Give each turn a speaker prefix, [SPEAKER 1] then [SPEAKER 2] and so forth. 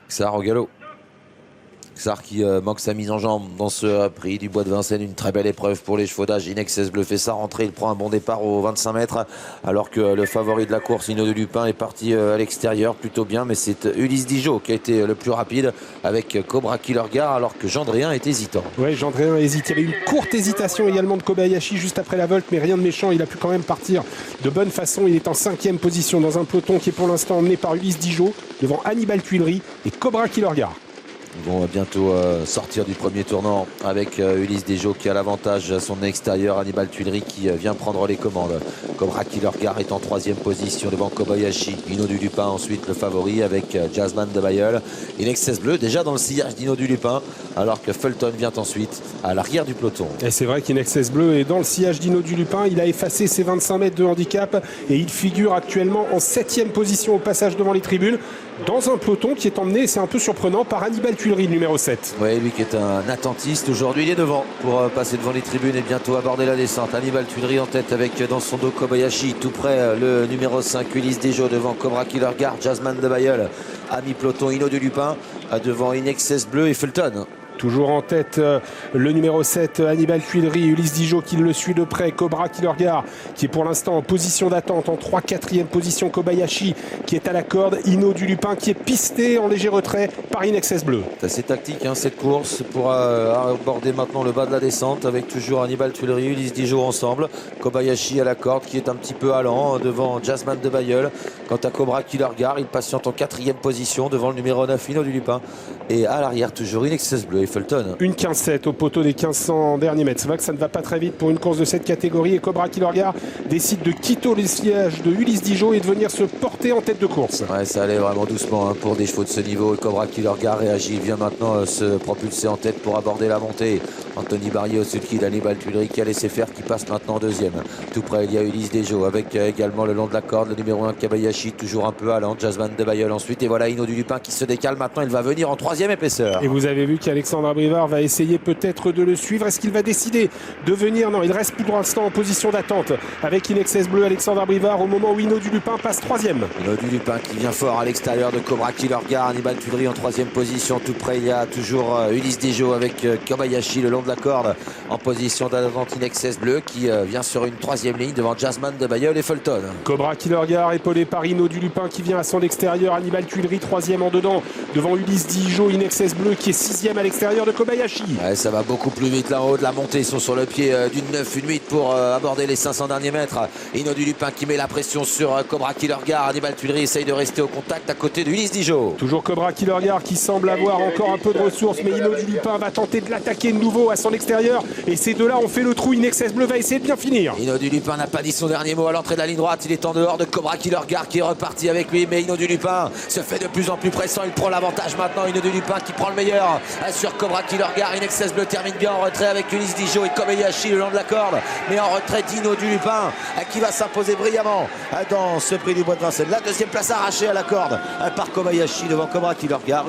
[SPEAKER 1] Xar au galop. Xar qui manque sa mise en jambe dans ce prix du Bois de Vincennes. Une très belle épreuve pour les chevaux d'âge. Inexcess Bleu fait sa rentrée. Il prend un bon départ aux 25 mètres. Alors que le favori de la course, Hino de Lupin, est parti à l'extérieur plutôt bien. Mais c'est Ulysse Dijon qui a été le plus rapide avec Cobra Killer Gare. Alors que Gendréen est hésitant.
[SPEAKER 2] Oui, Gendréen hésite. Il y avait une courte hésitation également de Kobayashi juste après la volte. Mais rien de méchant. Il a pu quand même partir de bonne façon. Il est en 5e position dans un peloton qui est pour l'instant emmené par Ulysse Dijon devant Hannibal Tuileries et Cobra Killer Gare.
[SPEAKER 1] Ils vont bientôt sortir du premier tournant avec Ulysse Dijon qui a l'avantage à son extérieur. Hannibal Tuileries qui vient prendre les commandes. Cobra Killer Gare est en 3e position devant Kobayashi. Hino du Lupin ensuite le favori avec Jazzman de Bayeul. Inexcess Bleu déjà dans le sillage d'Hino du Lupin alors que Fulton vient ensuite à l'arrière du peloton.
[SPEAKER 2] Et c'est vrai qu'Inexcess Bleu est dans le sillage d'Hino du Lupin. Il a effacé ses 25 mètres de handicap et il figure actuellement en 7e position au passage devant les tribunes dans un peloton qui est emmené, c'est un peu surprenant, par Hannibal Tuileries, numéro 7.
[SPEAKER 1] Oui, lui qui est un attentiste. Aujourd'hui, il est devant pour passer devant les tribunes et bientôt aborder la descente. Hannibal Tuileries en tête avec dans son dos Kobayashi. Tout près, le numéro 5, Ulysse Dijon devant Cobra Killer Gare. Jazzman de Bayeul à mi-peloton. Hino du Lupin devant Inexcess Bleu et Fulton.
[SPEAKER 2] Toujours en tête, le numéro 7, Hannibal Tuileries, Ulysse Dijon qui le suit de près, Cobra Killer Gare qui est pour l'instant en position d'attente, en 3-4e position, Kobayashi qui est à la corde, Hino du Lupin qui est pisté en léger retrait par Inexcess Bleu.
[SPEAKER 1] C'est assez tactique cette course pour aborder maintenant le bas de la descente avec toujours Hannibal Tuileries, Ulysse Dijon ensemble, Kobayashi à la corde qui est un petit peu allant devant Jazzman de Bayeul. Quant à Cobra Killer Gare, il patiente en 4e position devant le numéro 9, Hino du Lupin, et à l'arrière toujours Inexcess Bleu et Fulton.
[SPEAKER 2] Une 15-7 au poteau des 1500 derniers mètres. C'est vrai que ça ne va pas très vite pour une course de cette catégorie et Cobra Killer Gare décide de quitter le siège de Ulysse Dijon et de venir se porter en tête de course.
[SPEAKER 1] Ouais, ça allait vraiment doucement pour des chevaux de ce niveau. Et Cobra Killer Gare réagit, il vient maintenant se propulser en tête pour aborder la montée. Anthony Barrier au sulky d'Hannibal Tuileries qui a laissé faire, qui passe maintenant en 2e. Tout près, il y a Ulysse Dijon avec également le long de la corde le numéro 1 Kobayashi, toujours un peu allant, Jazzman de Bayeul ensuite. Et voilà Hino du Lupin qui se décale maintenant, il va venir en 3e épaisseur.
[SPEAKER 2] Et vous avez vu qu'Alexandre Abrivard va essayer peut-être de le suivre. Est-ce qu'il va décider de venir? Non, il reste pour l'instant en position d'attente avec Inexcess Bleu, Alexandre Abrivard au moment où Hino du Lupin passe 3e.
[SPEAKER 1] Hino du Lupin qui vient fort à l'extérieur de Cobra Killer Gare. Hannibal Tuileries en 3e position. Tout près, il y a toujours Ulysse Dijon avec Kobayashi le long de la corde en position d'attente. Inexcess Bleu qui vient sur une 3e ligne devant Jazzman de Bayeul et Fulton.
[SPEAKER 2] Cobra Killer Gare épaulé par Hino du Lupin qui vient à son extérieur. Hannibal Tuileries 3e en dedans devant Ulysse Dijon. Inexcess Bleu qui est 6e à l'extérieur de Kobayashi.
[SPEAKER 1] Ouais, ça va beaucoup plus vite là en haut de la montée. Ils sont sur le pied d'une 9, une 8 pour aborder les 500 derniers mètres. Hino du Lupin qui met la pression sur Cobra Killer Gare. Hannibal Tuileries essaye de rester au contact à côté de Ulysse Dijon.
[SPEAKER 2] Toujours Cobra Killer Gare qui semble avoir encore un peu de ressources, mais Hino du Lupin va tenter de l'attaquer de nouveau à son extérieur. Et ces deux-là ont fait le trou. Inexcess Bleu va essayer de bien finir.
[SPEAKER 1] Hino du Lupin n'a pas dit son dernier mot à l'entrée de la ligne droite. Il est en dehors de Cobra Killer Gare qui est reparti avec lui. Mais Hino du Lupin se fait de plus en plus pressant. Il prend l'avantage maintenant. Hino du Lupin qui prend le meilleur sur Cobra Killer Gare. Inexcess Bleu termine bien en retrait avec Ulysse Dijon et Kobayashi le long de la corde. Mais en retrait d'Hino du Lupin qui va s'imposer brillamment dans ce prix du Bois de Vincennes. La 2e place arrachée à la corde par Kobayashi devant Cobra Killer Gare.